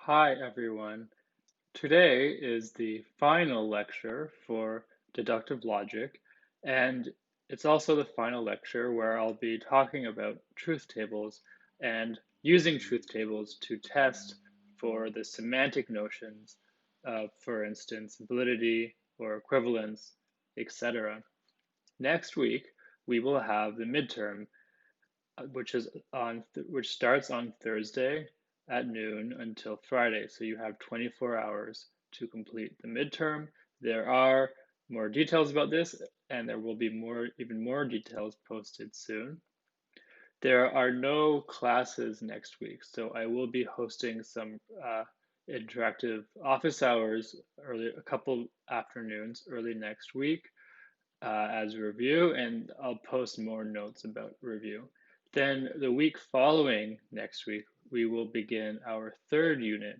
Hi everyone. Today is the final lecture for deductive logic, and it's also the final lecture where I'll be talking about truth tables and using truth tables to test for the semantic notions of, for instance, validity or equivalence, etc. Next week, we will have the midterm, which starts on Thursday at noon until Friday. So you have 24 hours to complete the midterm. There are more details about this, and there will be even more details posted soon. There are no classes next week, so I will be hosting some interactive office hours a couple afternoons early next week as a review, and I'll post more notes about review. Then the week following next week, we will begin our third unit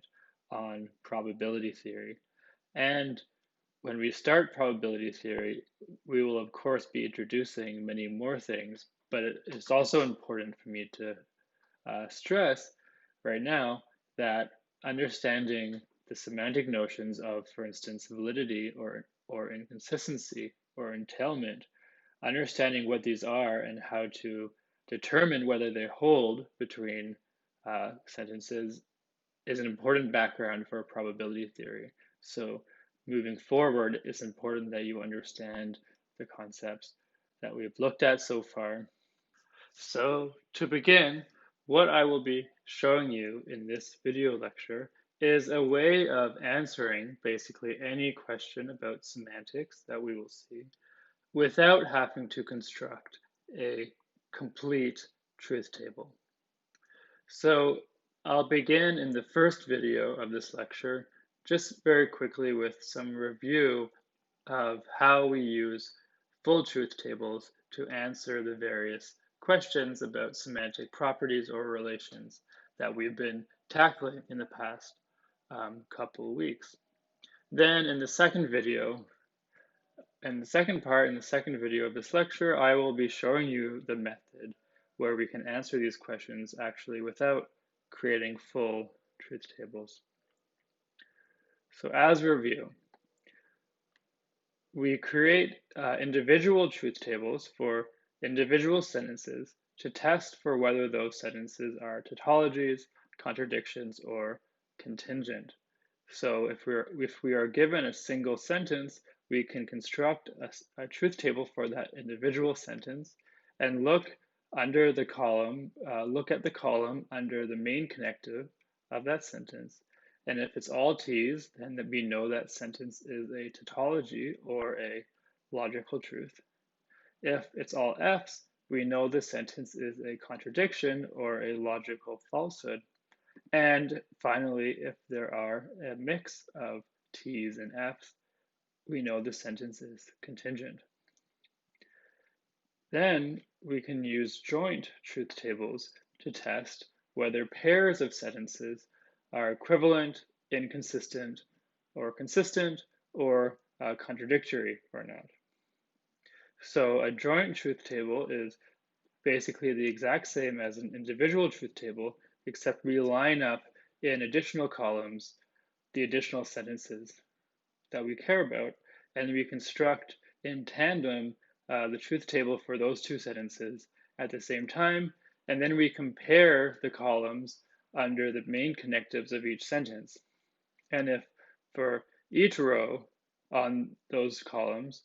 on probability theory. And when we start probability theory, we will of course be introducing many more things, but it's also important for me to stress right now that understanding the semantic notions of, for instance, validity or inconsistency or entailment, understanding what these are and how to determine whether they hold between sentences is an important background for probability theory. So moving forward, it's important that you understand the concepts that we've looked at so far. So to begin, what I will be showing you in this video lecture is a way of answering basically any question about semantics that we will see without having to construct a complete truth table. So I'll begin in the first video of this lecture just very quickly with some review of how we use full truth tables to answer the various questions about semantic properties or relations that we've been tackling in the past couple of weeks. Then in the second video, in the second video of this lecture, I will be showing you the method where we can answer these questions actually without creating full truth tables. So as a review, we create individual truth tables for individual sentences to test for whether those sentences are tautologies, contradictions, or contingent. So if we are given a single sentence, we can construct a truth table for that individual sentence and look under the column, look at the column under the main connective of that sentence. And if it's all T's, then we know that sentence is a tautology or a logical truth. If it's all F's, we know the sentence is a contradiction or a logical falsehood. And finally, if there are a mix of T's and F's, we know the sentence is contingent. Then we can use joint truth tables to test whether pairs of sentences are equivalent, inconsistent, or consistent, or contradictory or not. So a joint truth table is basically the exact same as an individual truth table, except we line up in additional columns the additional sentences that we care about, and we construct in tandem the truth table for those two sentences at the same time, and then we compare the columns under the main connectives of each sentence. And if for each row on those columns,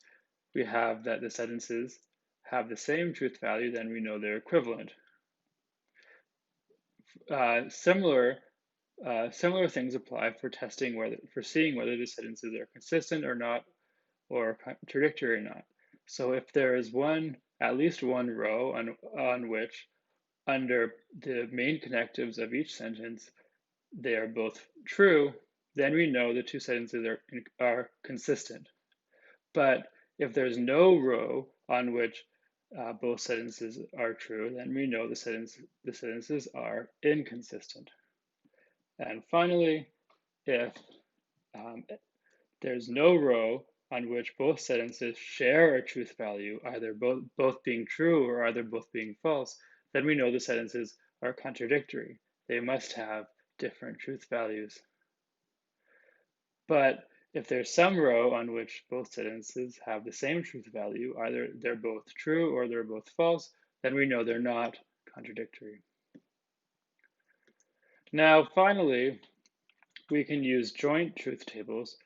we have that the sentences have the same truth value, then we know they're equivalent. Similar things apply for seeing whether the sentences are consistent or not, or contradictory or not. So if there is at least one row on which, under the main connectives of each sentence, they are both true, then we know the two sentences are consistent. But if there's no row on which both sentences are true, then we know the sentences are inconsistent. And finally, if there's no row on which both sentences share a truth value, either both being true or either both being false, then we know the sentences are contradictory. They must have different truth values. But if there's some row on which both sentences have the same truth value, either they're both true or they're both false, then we know they're not contradictory. Now, finally, we can use joint truth tables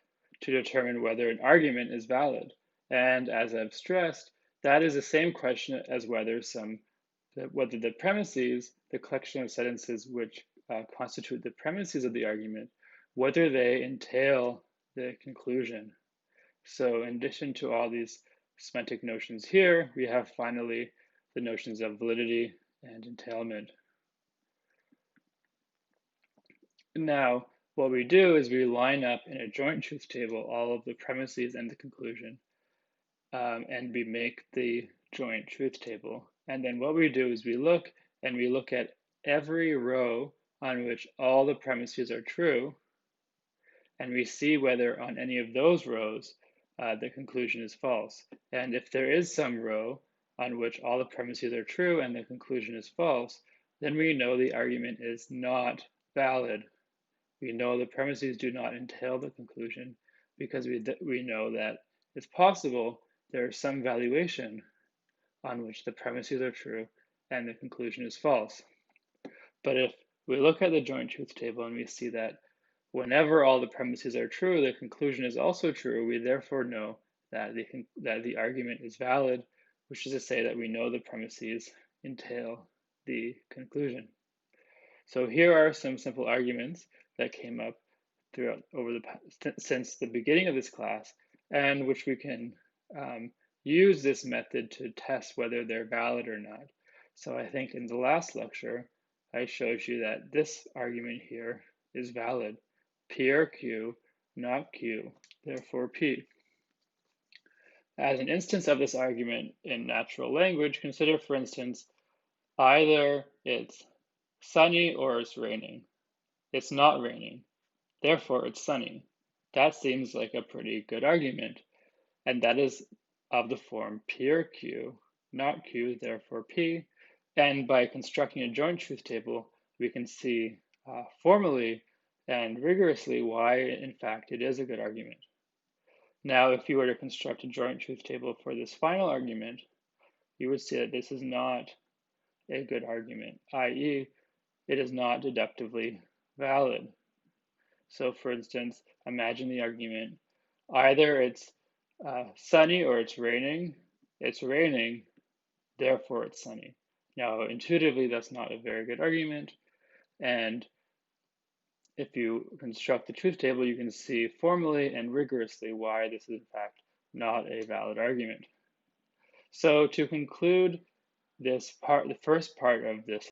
to determine whether an argument is valid. And as I've stressed, that is the same question as whether the premises, the collection of sentences which constitute the premises of the argument, whether they entail the conclusion. So in addition to all these semantic notions here, we have finally the notions of validity and entailment. Now, what we do is we line up in a joint truth table all of the premises and the conclusion, and we make the joint truth table. And then what we do is we look at every row on which all the premises are true, and we see whether on any of those rows the conclusion is false. And if there is some row on which all the premises are true and the conclusion is false, then we know the argument is not valid. We know the premises do not entail the conclusion because we know that it's possible there is some valuation on which the premises are true and the conclusion is false. But if we look at the joint truth table and we see that whenever all the premises are true, the conclusion is also true, we therefore know that the argument is valid, which is to say that we know the premises entail the conclusion. So here are some simple arguments that came up since the beginning of this class, and which we can use this method to test whether they're valid or not. So I think in the last lecture, I showed you that this argument here is valid. P or Q, not Q, therefore P. As an instance of this argument in natural language, consider, for instance, either it's sunny or it's raining. It's not raining, therefore it's sunny. That seems like a pretty good argument, and that is of the form P or Q, not Q, therefore P. And by constructing a joint truth table, we can see formally and rigorously why, in fact, it is a good argument. Now, if you were to construct a joint truth table for this final argument, you would see that this is not a good argument, i.e., it is not deductively valid. So, for instance, imagine the argument, either it's sunny or it's raining, therefore it's sunny. Now, intuitively, that's not a very good argument, and if you construct the truth table, you can see formally and rigorously why this is in fact not a valid argument. So to conclude this part, the first part of this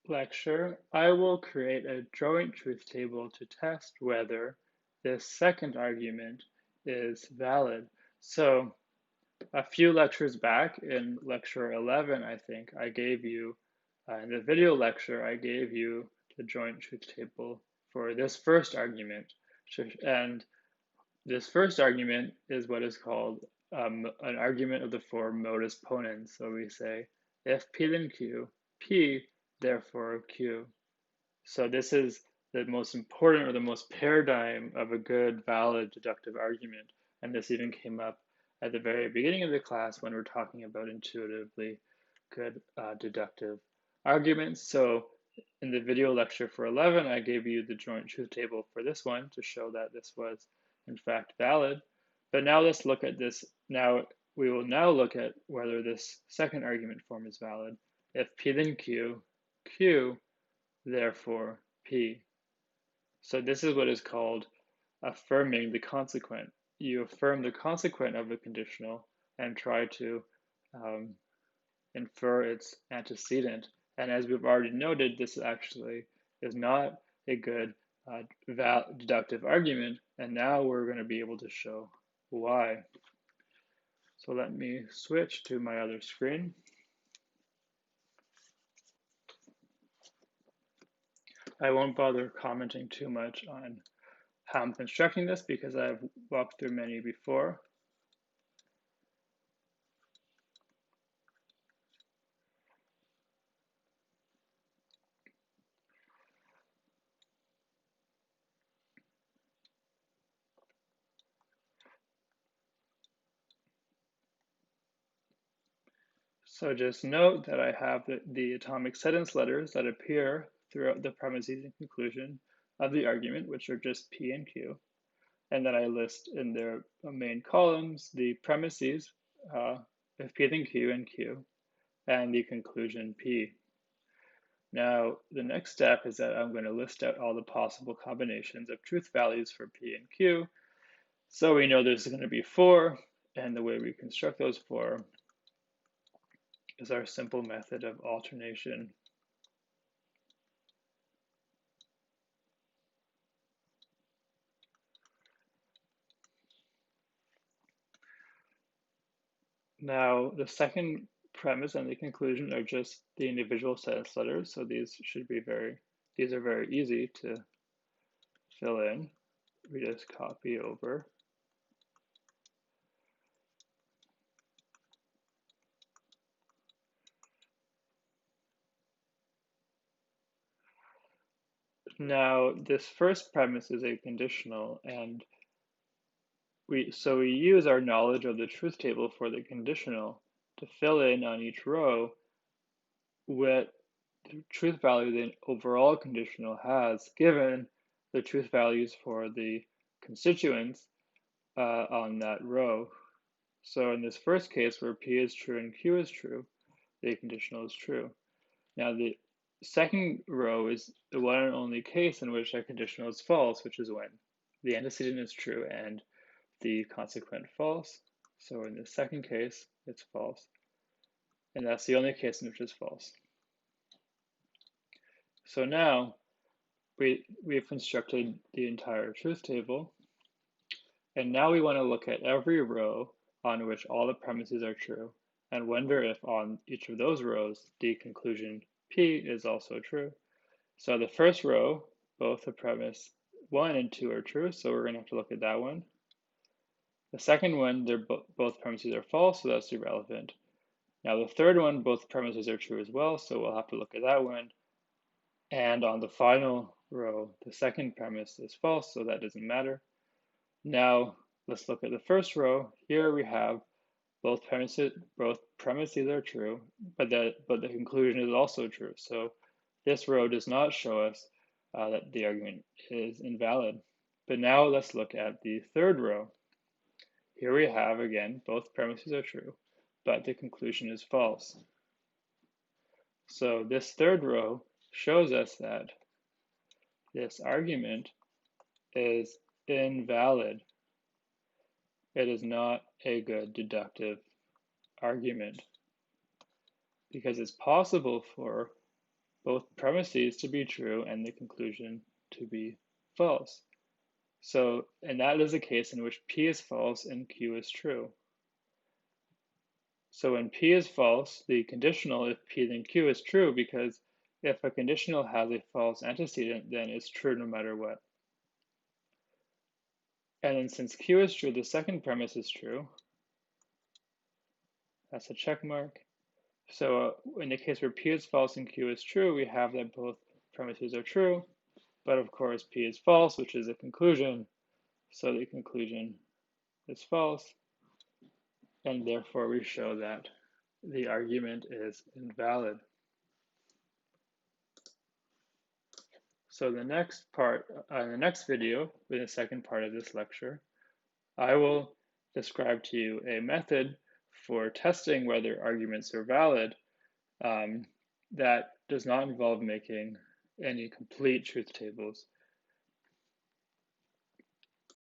lecture, I will create a joint truth table to test whether this second argument is valid. So a few lectures back, in lecture 11, I think, I gave you, in the video lecture, I gave you the joint truth table for this first argument. And this first argument is what is called an argument of the form modus ponens. So we say, if P then Q, P, therefore Q. So this is the most important or the most paradigm of a good, valid, deductive argument. And this even came up at the very beginning of the class when we're talking about intuitively good deductive arguments. So in the video lecture for 11, I gave you the joint truth table for this one to show that this was in fact valid. But now let's look at this. We will now look at whether this second argument form is valid. If P then Q, Q, therefore P. So this is what is called affirming the consequent. You affirm the consequent of a conditional and try to infer its antecedent. And as we've already noted, this actually is not a good deductive argument. And now we're going to be able to show why. So let me switch to my other screen. I won't bother commenting too much on how I'm constructing this because I've walked through many before. So just note that I have the atomic sentence letters that appear throughout the premises and conclusion of the argument, which are just P and Q. And then I list in their main columns the premises of P then Q and Q, and the conclusion P. Now, the next step is that I'm going to list out all the possible combinations of truth values for P and Q. So we know there's going to be 4, and the way we construct those 4 is our simple method of alternation. Now, the second premise and the conclusion are just the individual sentence letters, so these are very easy to fill in. We just copy over. Now, this first premise is a conditional, and we use our knowledge of the truth table for the conditional to fill in on each row what the truth value the overall conditional has, given the truth values for the constituents on that row. So in this first case, where P is true and Q is true, the conditional is true. Now the second row is the one and only case in which a conditional is false, which is when the antecedent is true and the consequent false. So in the second case, it's false. And that's the only case in which it's false. So now we've constructed the entire truth table. And now we want to look at every row on which all the premises are true and wonder if on each of those rows the conclusion P is also true. So the first row, both the premise 1 and 2 are true, so we're going to have to look at that one. The second one, both premises are false, so that's irrelevant. Now the third one, both premises are true as well, so we'll have to look at that one. And on the final row, the second premise is false, so that doesn't matter. Now let's look at the first row. Here we have both premises are true, but the conclusion is also true. So this row does not show us that the argument is invalid. But now let's look at the third row. Here we have, again, both premises are true, but the conclusion is false. So this third row shows us that this argument is invalid. It is not a good deductive argument because it's possible for both premises to be true and the conclusion to be false. So, and that is a case in which P is false and Q is true. So when P is false, the conditional if P then Q is true, because if a conditional has a false antecedent, then it's true no matter what. And then since Q is true, the second premise is true. That's a check mark. So in the case where P is false and Q is true, we have that both premises are true, but of course P is false, which is a conclusion, so the conclusion is false, and therefore we show that the argument is invalid. So the next part, in the next video, in the second part of this lecture, I will describe to you a method for testing whether arguments are valid that does not involve making any complete truth tables.